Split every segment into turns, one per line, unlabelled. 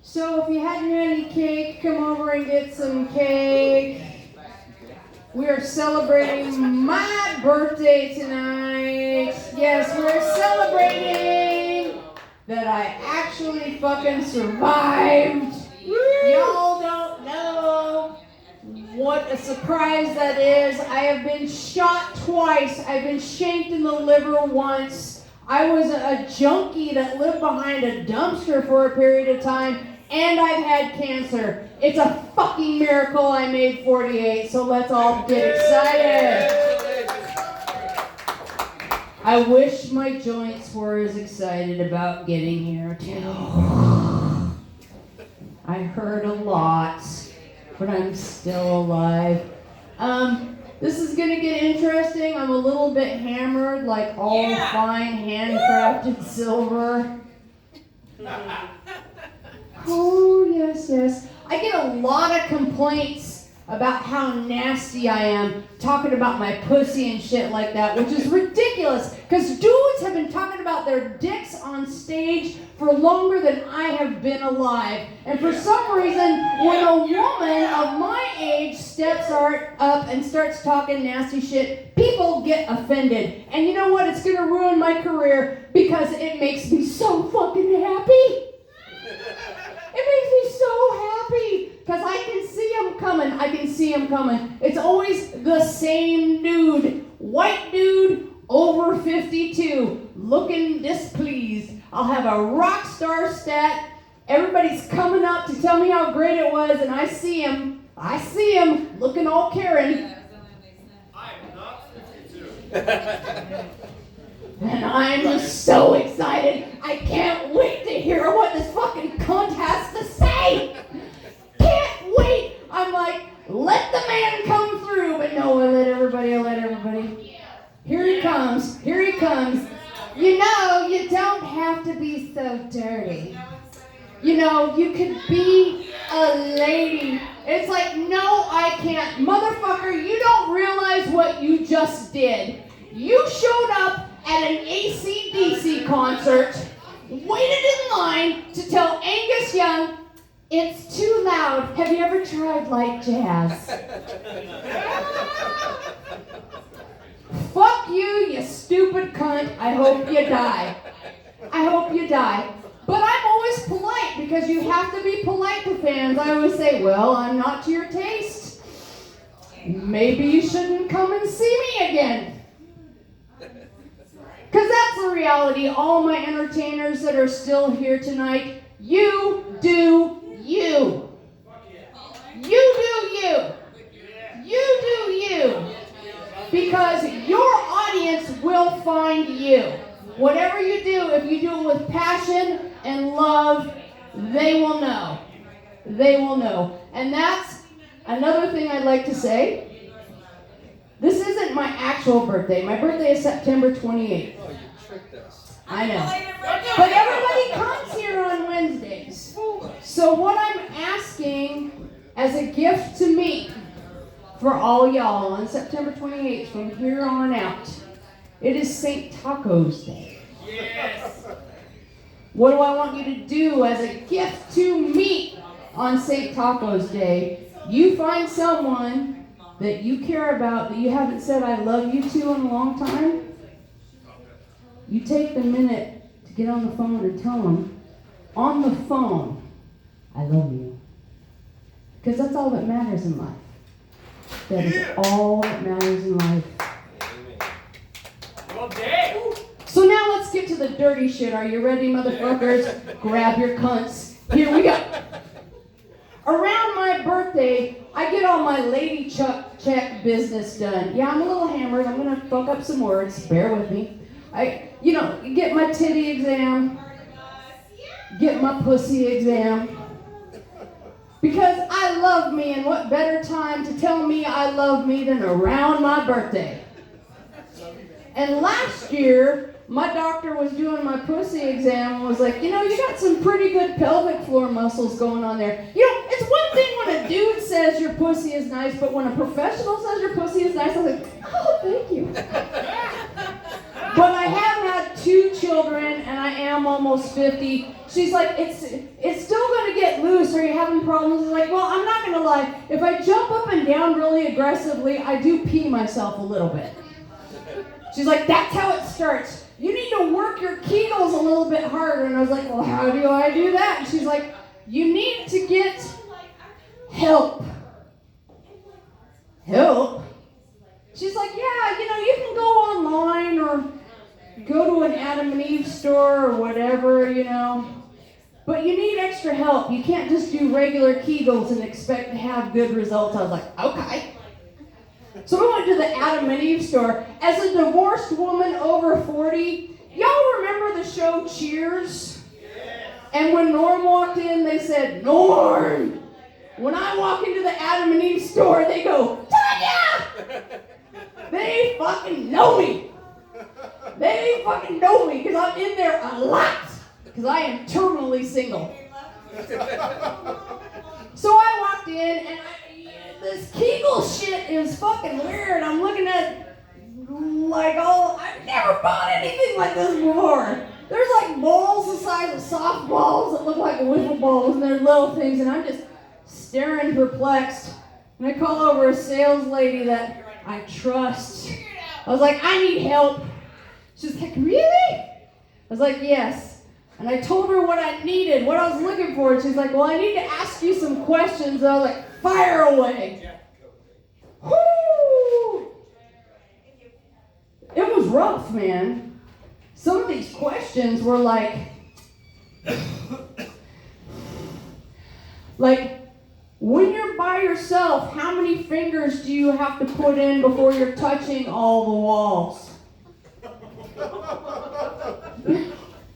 So if you hadn't had any cake, come over and get some cake. We are celebrating my birthday tonight. Yes, we're celebrating that I actually fucking survived. Y'all don't know what a surprise that is. I have been shot twice. I've been shanked in the liver once. I was a junkie that lived behind a dumpster for a period of time. And I've had cancer. It's a fucking miracle I made 48, so let's all get excited. I wish my joints were as excited about getting here, too. I hurt a lot, but I'm still alive. This is gonna get interesting. I'm a little bit hammered, like all fine handcrafted silver. Oh, yes, yes. I get a lot of complaints about how nasty I am, talking about my pussy and shit like that, which is ridiculous, because dudes have been talking about their dicks on stage for longer than I have been alive. And for some reason, when a woman of my age steps up and starts talking nasty shit, people get offended. And you know what? It's going to ruin my career because it makes me so fucking happy. It makes me so happy because I can see him coming. I can see him coming. It's always the same dude. White dude, over 52, looking displeased. I'll have a rock star stat. Everybody's coming up to tell me how great it was, and I see him. Looking all Karen.
I am not 52.
And I'm just so excited. I can't wait to hear what this fucking cunt has to say. Can't wait. I'm like, let the man come through. But no, I let everybody. Here he comes. You know, you don't have to be so dirty. You know, you could be a lady. It's like, no, I can't. Motherfucker, you don't realize what you just did. You showed up at an AC/DC concert, waited in line to tell Angus Young, it's too loud. Have you ever tried light jazz? Fuck you stupid cunt. I hope you die. But I'm always polite because you have to be polite to fans. I always say, well, I'm not to your taste. Maybe you shouldn't come and see me again. Because that's the reality. All my entertainers that are still here tonight, you do you. You do you. You do you. Because your audience will find you. Whatever you do, if you do it with passion and love, they will know. They will know. And that's another thing I'd like to say. This isn't my actual birthday. My birthday is September 28th.
Oh, you tricked us.
I know. But everybody comes here on Wednesdays. So what I'm asking as a gift to me for all y'all on September 28th from here on out, it is St. Tacos Day.
Yes.
What do I want you to do as a gift to me on St. Tacos Day? You find someone that you care about, that you haven't said I love you to in a long time, you take the minute to get on the phone and tell them, on the phone, I love you. Because that's all that matters in life. That is all that matters in life.
Well, damn.
So now let's get to the dirty shit. Are you ready, motherfuckers? Grab your cunts. Here we go. Around my birthday, I get all my lady check business done. Yeah, I'm a little hammered. I'm going to fuck up some words. Bear with me. Get my titty exam. Get my pussy exam. Because I love me, and what better time to tell me I love me than around my birthday? And last year, my doctor was doing my pussy exam and was like, you got some pretty good pelvic floor muscles going on there. It's one thing when a dude says your pussy is nice, but when a professional says your pussy is nice, I'm like, oh, thank you. But I have had 2 children, and I am almost 50. She's like, it's still going to get problems? I was like, well, I'm not going to lie. If I jump up and down really aggressively, I do pee myself a little bit. She's like, that's how it starts. You need to work your Kegels a little bit harder. And I was like, well, how do I do that? And she's like, you need to get help. Help? She's like, yeah, you can go online or go to an Adam and Eve store or whatever, But you need extra help. You can't just do regular Kegels and expect to have good results. I was like, okay. So we went to the Adam and Eve store. As a divorced woman over 40, y'all remember the show Cheers? And when Norm walked in, they said, Norm! When I walk into the Adam and Eve store, they go, Tanya! They fucking know me. They fucking know me because I'm in there a lot. Because I am terminally single. So I walked in and this Kegel shit is fucking weird. I'm looking at I've never bought anything like this before. There's like balls the size of softballs that look like wiffle balls and they're little things and I'm just staring perplexed. And I call over a sales lady that I trust. I was like, I need help. She's like, really? I was like, yes. And I told her what I needed, what I was looking for. And she's like, well, I need to ask you some questions. And I was like, fire away. Whoo! It was rough, man. Some of these questions were like, when you're by yourself, how many fingers do you have to put in before you're touching all the walls?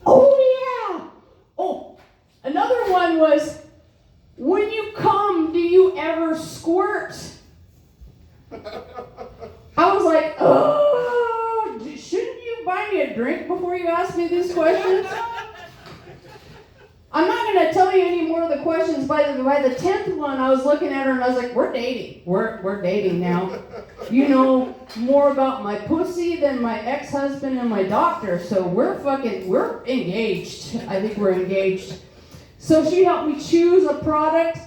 Oh, yeah. Oh, another one was, when you come, do you ever squirt? I was like, oh, shouldn't you buy me a drink before you ask me these questions? I'm not going to tell you any more of the questions. By the 10th one, I was looking at her and I was like, we're dating. We're dating now. You know more about my pussy than my ex-husband and my doctor. So we're engaged. I think we're engaged. So she helped me choose a product.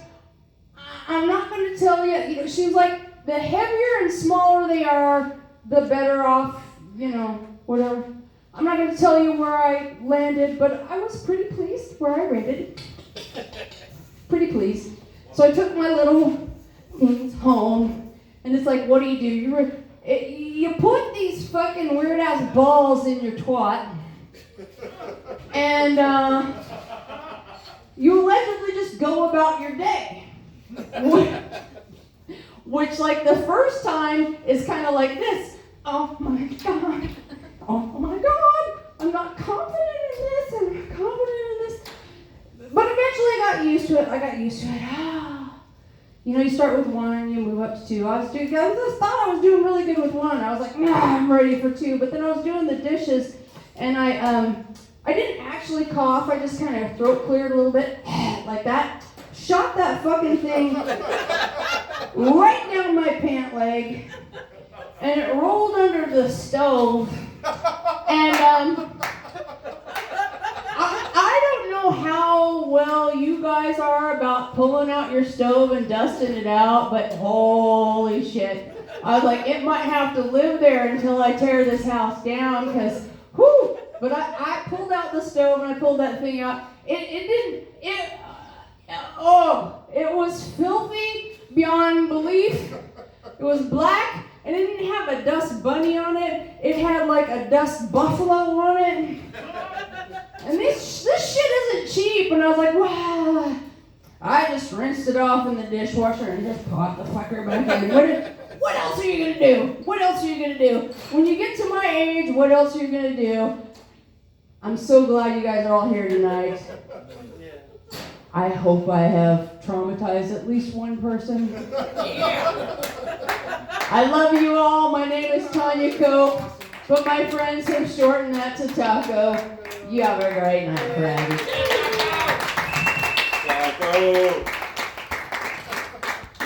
I'm not going to tell you, she was like, the heavier and smaller they are, the better off, whatever. I'm not going to tell you where I landed, but I was pretty pleased where I landed. Pretty pleased. So I took my little things home, and it's like, what do? You put these fucking weird-ass balls in your twat, and you allegedly just go about your day. Which, the first time is kind of like this. Oh, my God. Oh my God, I'm not confident in this, I'm not confident in this. But eventually I got used to it. You start with one, you move up to two. I just thought I was doing really good with one. I was like, I'm ready for two. But then I was doing the dishes, and I didn't actually cough. I just kind of throat cleared a little bit, like that. Shot that fucking thing right down my pant leg, and it rolled under the stove. And I don't know how well you guys are about pulling out your stove and dusting it out, but holy shit. I was like, it might have to live there until I tear this house down, because, whew. But I pulled out the stove and I pulled that thing out. It was filthy beyond belief. It was black. And it didn't have a dust bunny on it. It had a dust buffalo on it. And this shit isn't cheap. And I was like, wow. I just rinsed it off in the dishwasher and just popped the fucker back in. What else are you going to do? What else are you going to do? When you get to my age, what else are you going to do? I'm so glad you guys are all here tonight. I hope I have traumatized at least one person. Yeah. I love you all. My name is Tanya Cope, but my friends have shortened that to Taco. You have a great night, friends.
Taco.